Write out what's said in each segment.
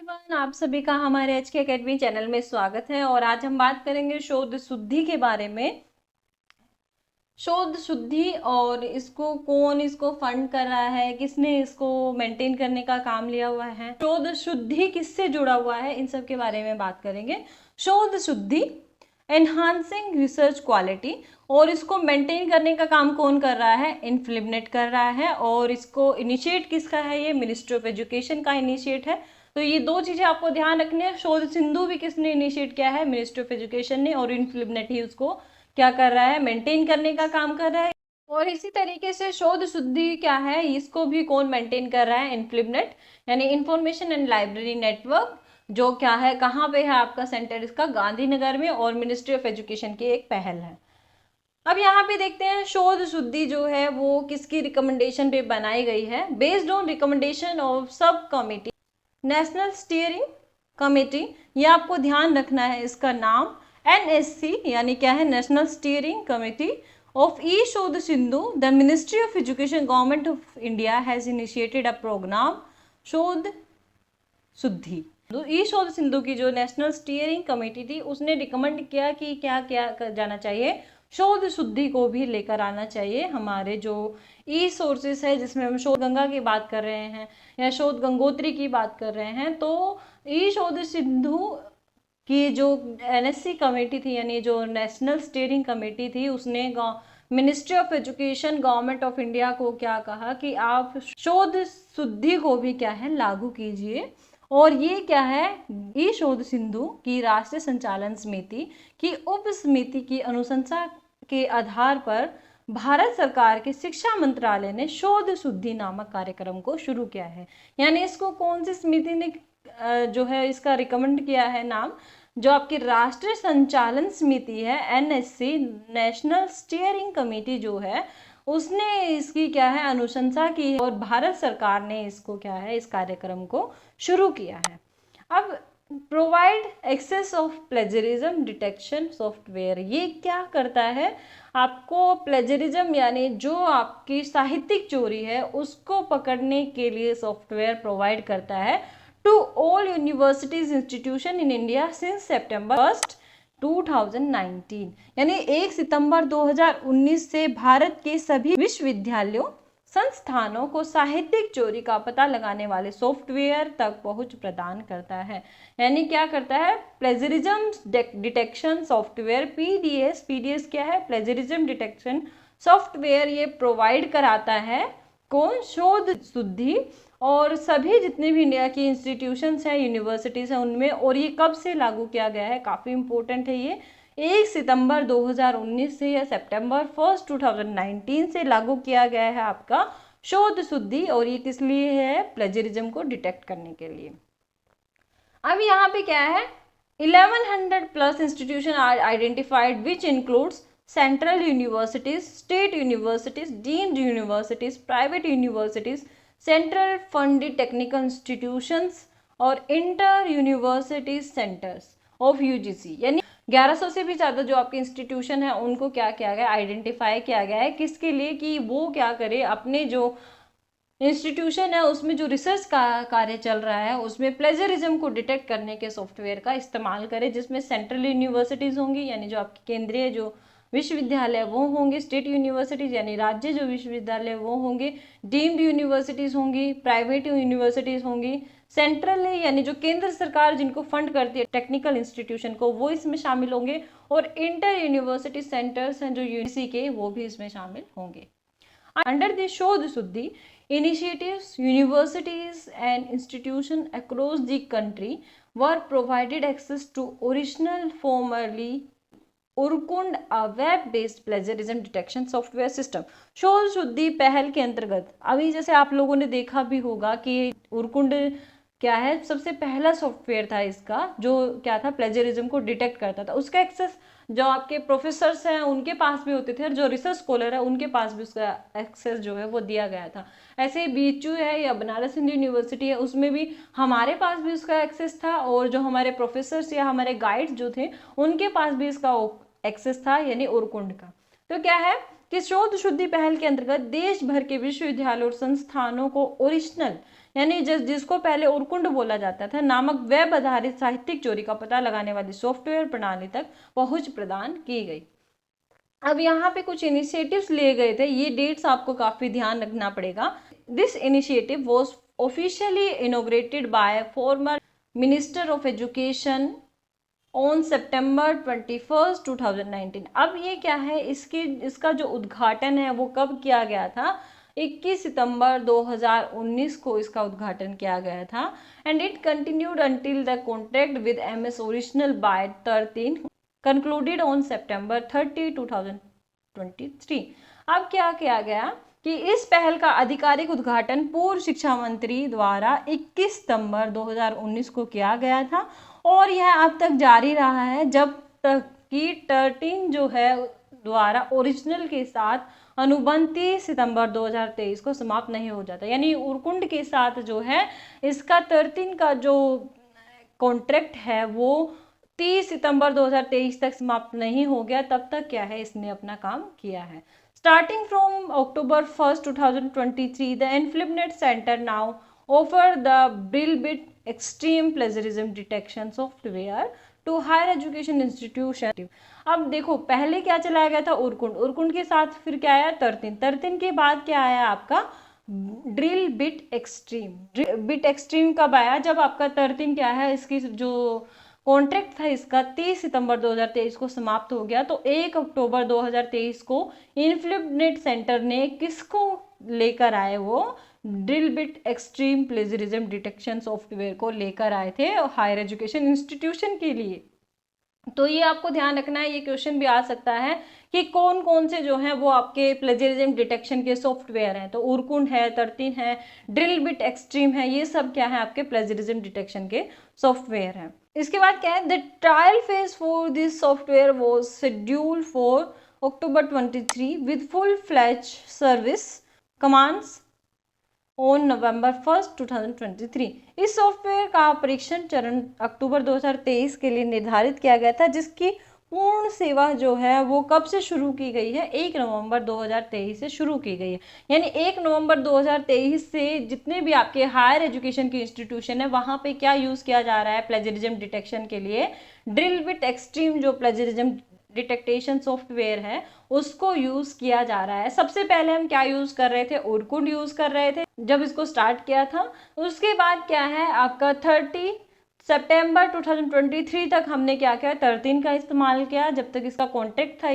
Everyone, आप सभी का हमारे एच के अकेडमी चैनल में स्वागत है। और आज हम बात करेंगे शोध शुद्धि के बारे में। शोध शुद्धि और इसको फंड कर रहा है, किसने इसको मेंटेन करने का काम लिया हुआ है, शोध शुद्धि किससे जुड़ा हुआ है, इन सब के बारे में बात करेंगे। शोध शुद्धि एनहांसिंग रिसर्च क्वालिटी, और इसको मेंटेन करने का काम कौन कर रहा है? इनफ्लिबनेट कर रहा है। और इसको इनिशिएट किसका है? ये मिनिस्ट्री ऑफ एजुकेशन का इनिशिएट है। तो ये दो चीजें आपको ध्यान रखनी है। शोध सिंधु भी किसने इनिशिएट किया है? मिनिस्ट्री ऑफ एजुकेशन ने। और इनफ्लिबनेट ही उसको क्या कर रहा है? मेंटेन करने का काम कर रहा है। और इसी तरीके से शोध शुद्धि क्या है, इसको भी कौन मेंटेन कर रहा है? इनफ्लिबनेट, यानी इंफॉर्मेशन एंड लाइब्रेरी नेटवर्क, जो क्या है, कहाँ पे है आपका सेंटर इसका? गांधीनगर में। और मिनिस्ट्री ऑफ एजुकेशन की एक पहल है। अब यहाँ पे देखते हैं शोध शुद्धि जो है वो किसकी रिकमेंडेशन पे बनाई गई है। बेस्ड ऑन रिकमेंडेशन ऑफ सब कमिटी नेशनल स्टीयरिंग कमेटी, ये आपको ध्यान रखना है इसका नाम। NSC यानी क्या है? National steering committee of e Shodh Sindhu, the ministry of education government of India has initiated a programme Shodh Shuddhi. तो ई शोध सिंधु की जो नेशनल स्टीयरिंग कमेटी थी उसने रिकमेंड किया कि क्या क्या जाना चाहिए, शोध शुद्धि को भी लेकर आना चाहिए। हमारे जो ई सोर्सेस है, जिसमें हम शोध गंगा की बात कर रहे हैं या शोध गंगोत्री की बात कर रहे हैं, तो ई शोध सिंधु की जो NSC कमेटी थी, यानी जो नेशनल स्टीयरिंग कमेटी थी, उसने ministry of education government of India को क्या कहा कि आप शोध शुद्धि को भी क्या है, लागू कीजिए। और ये क्या है? ई शोध सिंधु की राष्ट्रीय संचालन समिति की उप समिति की अनुशंसा के आधार पर भारत सरकार के शिक्षा मंत्रालय ने शोध शुद्धि नामक कार्यक्रम को शुरू किया है। यानी इसको कौन सी समिति ने जो है इसका रिकमेंड किया है नाम? जो आपकी राष्ट्रीय संचालन समिति है NSC, नेशनल स्टीयरिंग कमेटी जो है, उसने इसकी क्या है, अनुशंसा की है। और भारत सरकार ने इसको क्या है, इस कार्यक्रम को शुरू किया है। अब provide access of plagiarism detection software, ये क्या करता है? आपको प्लेजरिज्म यानी जो आपकी साहित्यिक चोरी है उसको पकड़ने के लिए सॉफ्टवेयर प्रोवाइड करता है to all universities institution in India since September 1, 2019। यानी 1 सितंबर 2019 से भारत के सभी विश्वविद्यालयों संस्थानों को साहित्यिक चोरी का पता लगाने वाले सॉफ्टवेयर तक पहुंच प्रदान करता है। यानी क्या करता है? प्लेजरिज्म डिटेक्शन सॉफ्टवेयर, PDS क्या है? प्लेजरिज्म डिटेक्शन सॉफ्टवेयर, ये प्रोवाइड कराता है कौन? शोध शुद्धि। और सभी जितने भी इंडिया की इंस्टीट्यूशंस हैं, यूनिवर्सिटीज़ हैं, उनमें। और ये कब से लागू किया गया है? काफ़ी इंपॉर्टेंट है ये। 1 सितंबर 2019 से या September 1, 2019 से लागू किया गया है आपका शोध शुद्धि। और ये किस लिए है? प्लेजरिज्म को डिटेक्ट करने के लिए। अब यहाँ पे क्या है? 1100 plus institution are identified which includes central universities, state universities, deemed universities, private universities, central funded technical institutions और inter university centers of UGC। यानी 1100 से भी ज़्यादा जो आपके इंस्टीट्यूशन है उनको क्या किया गया? आइडेंटिफाई किया गया है। किसके लिए? कि वो क्या करे, अपने जो इंस्टीट्यूशन है उसमें जो रिसर्च का कार्य चल रहा है उसमें प्लेजरिज्म को डिटेक्ट करने के सॉफ्टवेयर का इस्तेमाल करे, जिसमें सेंट्रल यूनिवर्सिटीज़ होंगी, यानी जो आपकी केंद्रीय जो विश्वविद्यालय वो होंगे, स्टेट यूनिवर्सिटीज यानी राज्य जो विश्वविद्यालय वो होंगे, डीम्ड यूनिवर्सिटीज होंगी, प्राइवेट यूनिवर्सिटीज होंगी, सेंट्रल यानी जो केंद्र सरकार जिनको फंड करती है टेक्निकल इंस्टीट्यूशन को, वो इसमें शामिल होंगे। और इंटर यूनिवर्सिटी सेंटर्स हैं जो UGC के, वो भी इसमें शामिल होंगे। अंडर द शोध शुद्धि initiatives, universities and institutions across the country were provided access to original formerly Urkund a web based plagiarism detection software system. Shodh Shuddhi पहल के अंतर्गत अभी जैसे आप लोगों ने देखा भी होगा कि उरकुंड क्या है, सबसे पहला सॉफ्टवेयर था इसका, जो क्या था, प्लेजरिज्म को डिटेक्ट करता था। उसका एक्सेस जो आपके प्रोफेसर्स हैं उनके पास भी होते थे, और जो रिसर्च स्कॉलर है उनके पास भी उसका एक्सेस जो है वो दिया गया था। ऐसे ही BHU है या बनारस हिंदू यूनिवर्सिटी है, उसमें भी हमारे पास भी उसका एक्सेस था, और जो हमारे प्रोफेसर्स या हमारे गाइड्स जो थे उनके पास भी इसका एक्सेस था, यानी उरकुंड का। तो क्या है कि शोध शुद्धि पहल के अंतर्गत देश भर के विश्वविद्यालयों और संस्थानों को ओरिजिनल यानी जिसको पहले उरकुंड बोला जाता था नामक वेब आधारित साहित्यिक चोरी का पता लगाने वाली सॉफ्टवेयर प्रणाली तक पहुंच प्रदान की गई। अब यहाँ पे कुछ इनिशिएटिव्स लिए गए थे, ये डेट्स आपको काफी ध्यान रखना पड़ेगा। This initiative was officially inaugurated bye former minister of education on सितंबर 21, 2019। अब ये क्या है, इसका जो उद्घाटन है वो कब किया गया था, 21 सितंबर 2019 को इसका उद्घाटन किया गया था। And it continued until the contract with MS original by 13 concluded on सितंबर 30, 2023। अब क्या किया गया कि इस पहल का आधिकारिक उद्घाटन पूर्व शिक्षा मंत्री द्वारा 21 सितंबर 2019 को किया गया था और यह अब तक जारी रहा है जब तक कि 13 जो है द्वारा ओरिजिनल के साथ अनुबंध 30 सितंबर 2023 को समाप्त नहीं हो जाता। यानी उरकुंड के साथ जो है इसका 13 का जो कॉन्ट्रैक्ट है वो 30 सितंबर 2023 तक समाप्त नहीं हो गया, तब तक क्या है इसने अपना काम किया है। Starting from October 1st, 2023, the InflipNet Center now offer the Drillbit Extreme Plagiarism Detection Software to higher education institution। अब देखो पहले क्या चलाया गया था उरकुंड के साथ फिर क्या आया 13 के बाद क्या आया आपका ड्रिल बिट एक्सट्रीम कब आया, जब आपका 13 क्या है इसकी जो कॉन्ट्रैक्ट था इसका 30 सितंबर 2023 को समाप्त हो गया। तो 1 अक्टूबर 2023 को इनफ्लिपनेट सेंटर ने किसको लेकर आए, वो drill bit extreme plagiarism detection software को लेकर आए थे हायर एजुकेशन इंस्टीट्यूशन के लिए। तो ये आपको ध्यान रखना है, ये क्वेश्चन भी आ सकता है कि कौन कौन से जो हैं वो आपके प्लेजरिज्म डिटेक्शन के सॉफ्टवेयर हैं। तो उरकुंड है, 13 है, ड्रिल बिट एक्सट्रीम है, ये सब क्या है आपके प्लेजरिज्म डिटेक्शन के सॉफ्टवेयर हैं। इसके बाद क्या है, the trial phase for this software was scheduled for October 23 with full fledge service commands on November 1, 2023। इस सॉफ्टवेयर का परीक्षण चरण अक्टूबर 2023 के लिए निर्धारित किया गया था, जिसकी पूर्ण सेवा जो है वो कब से शुरू की गई है, 1 नवंबर 2023 से शुरू की गई है। यानी 1 नवंबर 2023 से जितने भी आपके हायर एजुकेशन की इंस्टीट्यूशन है वहाँ पे क्या यूज़ किया जा रहा है प्लेजरिज्म डिटेक्शन के लिए, ड्रिल बिट एक्सट्रीम जो प्लेजरिज्म डिटेक्टेशन सॉफ्टवेयर है उसको यूज किया जा रहा है। सबसे पहले हम क्या यूज कर रहे थे, उरकुंड यूज कर रहे थे जब इसको स्टार्ट किया था। उसके बाद क्या है आपका 30 सितंबर 2023 तक हमने क्या किया, 13 का इस्तेमाल किया जब तक इसका कॉन्ट्रैक्ट था।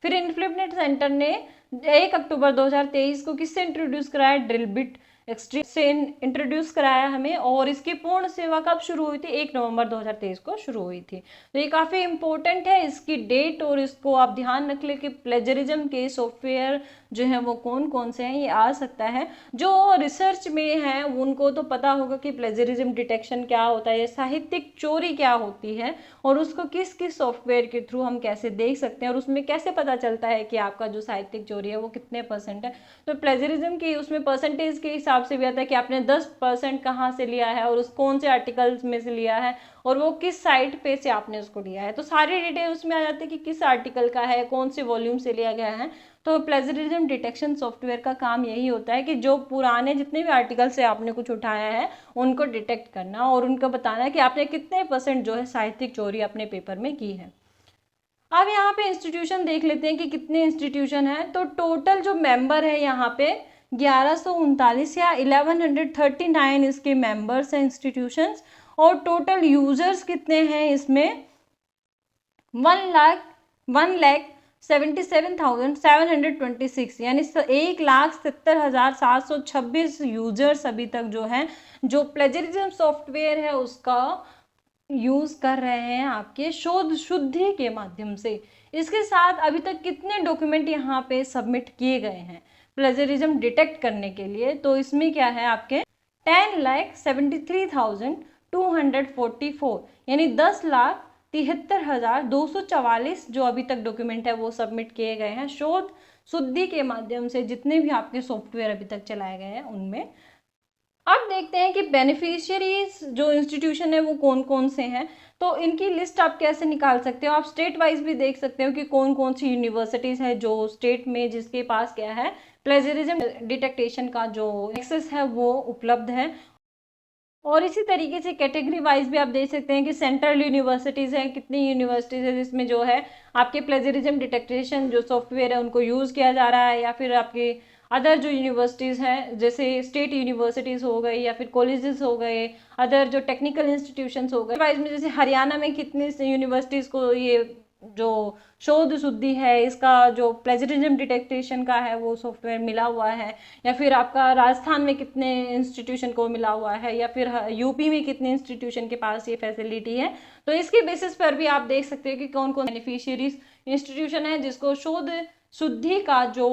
फिर इनफ्लिपनेट सेंटर ने 1 अक्टूबर 2023 को किससे इंट्रोड्यूस कराया, ड्रिल बिट एक्सट्रीम से इंट्रोड्यूस कराया हमें, और इसकी पूर्ण सेवा कब शुरू हुई थी, 1 नवंबर 2023 को शुरू हुई थी। तो ये काफ़ी इंपॉर्टेंट है इसकी डेट, और इसको आप ध्यान रख ले कि प्लेजरिज्म के सॉफ्टवेयर जो है वो कौन कौन से हैं, ये आ सकता है। जो रिसर्च में है उनको तो पता होगा कि प्लेजरिज्म डिटेक्शन क्या होता है, साहित्यिक चोरी क्या होती है, और उसको किस किस सॉफ्टवेयर के थ्रू हम कैसे देख सकते हैं, और उसमें कैसे पता चलता है कि आपका जो साहित्यिक चोरी है वो कितने % है। तो प्लेजरिज्म की उसमें परसेंटेज के हिसाब से भी आता है कि आपने 10% कहाँ से लिया है और उस कौन से आर्टिकल्स में से लिया है और वो किस साइट पे से आपने उसको लिया है। तो सारी डिटेल उसमें आ जाती है कि किस आर्टिकल का है, कौन से वॉल्यूम से लिया गया है। तो प्लेजरिज्म डिटेक्शन सॉफ्टवेयर का काम यही होता है कि जो पुराने जितने भी आर्टिकल से आपने कुछ उठाया है उनको डिटेक्ट करना और उनको बताना कि आपने कितने % जो है साहित्यिक चोरी अपने पेपर में की है। अब यहाँ पे इंस्टीट्यूशन देख लेते हैं कि कितने इंस्टीट्यूशन हैं। तो टोटल जो मेंबर है यहाँ पे 1139 या 1139 इसके मेंबर्स हैं इंस्टीट्यूशंस, और टोटल यूजर्स कितने हैं इसमें 1,77,726 यानी 1,70,726 यूजर्स अभी तक जो हैं जो प्लेजरिज्म सॉफ्टवेयर है उसका यूज कर रहे हैं आपके शोध शुद्धि के माध्यम से। इसके साथ अभी तक कितने डॉक्यूमेंट यहाँ पे सबमिट किए गए हैं प्लेजरिज्म डिटेक्ट करने के लिए, तो इसमें क्या है आपके 10,73,244 यानी 10,73,244 जो अभी तक डॉक्यूमेंट है वो सबमिट किए गए हैं शोध शुद्धि के माध्यम से, जितने भी आपके सॉफ्टवेयर अभी तक चलाए गए हैं उनमें। अब देखते हैं कि बेनिफिशियरीज जो इंस्टीट्यूशन है वो कौन कौन से हैं। तो इनकी लिस्ट आप कैसे निकाल सकते हो, आप स्टेट वाइज भी देख सकते हो कि कौन कौन सी यूनिवर्सिटीज़ है जो स्टेट में जिसके पास क्या है प्लेजरिज्म डिटेक्टेशन का जो एक्सेस है वो उपलब्ध है। और इसी तरीके से कैटेगरी वाइज भी आप देख सकते हैं कि सेंट्रल यूनिवर्सिटीज़ हैं, कितनी यूनिवर्सिटीज़ है जिसमें जो है आपके प्लेजरिज्म डिटेक्टेशन जो सॉफ्टवेयर है उनको यूज़ किया जा रहा है, या फिर आपके अदर जो यूनिवर्सिटीज़ हैं जैसे स्टेट यूनिवर्सिटीज़ हो गई या फिर कॉलेजेस हो गए, अदर जो टेक्निकल इंस्टीट्यूशंस हो गए वाइज में, जैसे हरियाणा में कितनी यूनिवर्सिटीज़ को ये जो शोध शुद्धि है इसका जो प्लेजरिज्म डिटेक्टेशन का है वो सॉफ्टवेयर मिला हुआ है, या फिर आपका राजस्थान में कितने इंस्टीट्यूशन को मिला हुआ है, या फिर यूपी में कितने इंस्टीट्यूशन के पास ये फैसिलिटी है। तो इसके बेसिस पर भी आप देख सकते हैं कि कौन कौन बेनिफिशियरीज इंस्टीट्यूशन है जिसको शोध शुद्धि का जो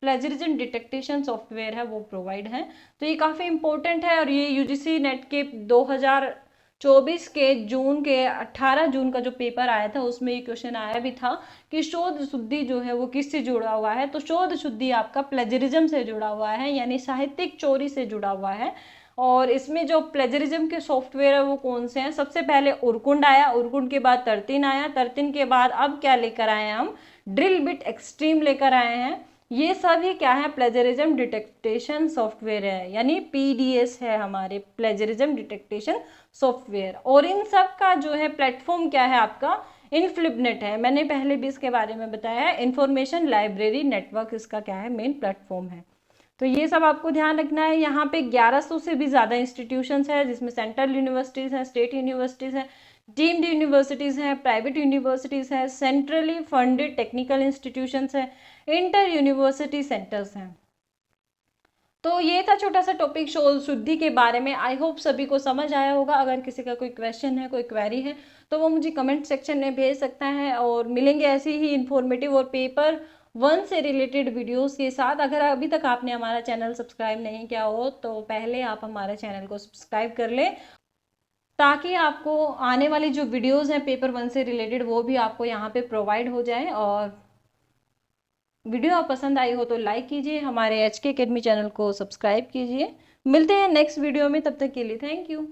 प्लेजरिज्म डिटेक्टेशन सॉफ्टवेयर है वो प्रोवाइड है। तो ये काफ़ी इंपॉर्टेंट है, और ये यूजीसी नेट के 2024 के जून के 18 जून का जो पेपर आया था उसमें ये क्वेश्चन आया भी था कि शोध शुद्धि जो है वो किससे जुड़ा हुआ है। तो शोध शुद्धि आपका प्लेजरिज्म से जुड़ा हुआ है, यानी साहित्यिक चोरी से जुड़ा हुआ है। और इसमें जो प्लेजरिज्म के सॉफ्टवेयर है वो कौन से हैं, सबसे पहले उरकुंड आया, उरकुंड के बाद तरतिन आया, तरतिन के बाद अब क्या लेकर आए हैं हम, ड्रिल बिट एक्सट्रीम लेकर आए हैं। ये सभी क्या है, प्लेजरिज्म डिटेक्टेशन सॉफ्टवेयर है, यानी पीडीएस है हमारे प्लेजरिज्म डिटेक्टेशन सॉफ्टवेयर। और इन सब का जो है प्लेटफॉर्म क्या है आपका, इनफ्लिपनेट है, मैंने पहले भी इसके बारे में बताया है, इंफॉर्मेशन लाइब्रेरी नेटवर्क इसका क्या है, मेन प्लेटफॉर्म है। तो ये सब आपको ध्यान रखना है। यहाँ पे 1100 से भी ज़्यादा इंस्टीट्यूशंस हैं जिसमें सेंट्रल यूनिवर्सिटीज़ हैं, स्टेट यूनिवर्सिटीज़ हैं, डीम्ड यूनिवर्सिटीज़ हैं, प्राइवेट यूनिवर्सिटीज़ हैं, सेंट्रली फंडेड टेक्निकल इंस्टीट्यूशंस हैं, इंटर यूनिवर्सिटी सेंटर्स हैं। तो ये था छोटा सा टॉपिक शोध शुद्धि के बारे में। आई होप सभी को समझ आया होगा। अगर किसी का कोई क्वेश्चन है, कोई क्वेरी है तो वो मुझे कमेंट सेक्शन में भेज सकता है, और मिलेंगे ऐसी ही इन्फॉर्मेटिव और पेपर 1 से रिलेटेड वीडियोस के साथ। अगर अभी तक आपने हमारा चैनल सब्सक्राइब नहीं किया हो तो पहले आप हमारे चैनल को सब्सक्राइब कर लें, ताकि आपको आने वाली जो वीडियोस हैं पेपर 1 से रिलेटेड वो भी आपको यहाँ पे प्रोवाइड हो जाए। और वीडियो आप पसंद आई हो तो लाइक कीजिए, हमारे HK Academy चैनल को सब्सक्राइब कीजिए। मिलते हैं नेक्स्ट वीडियो में, तब तक के लिए थैंक यू।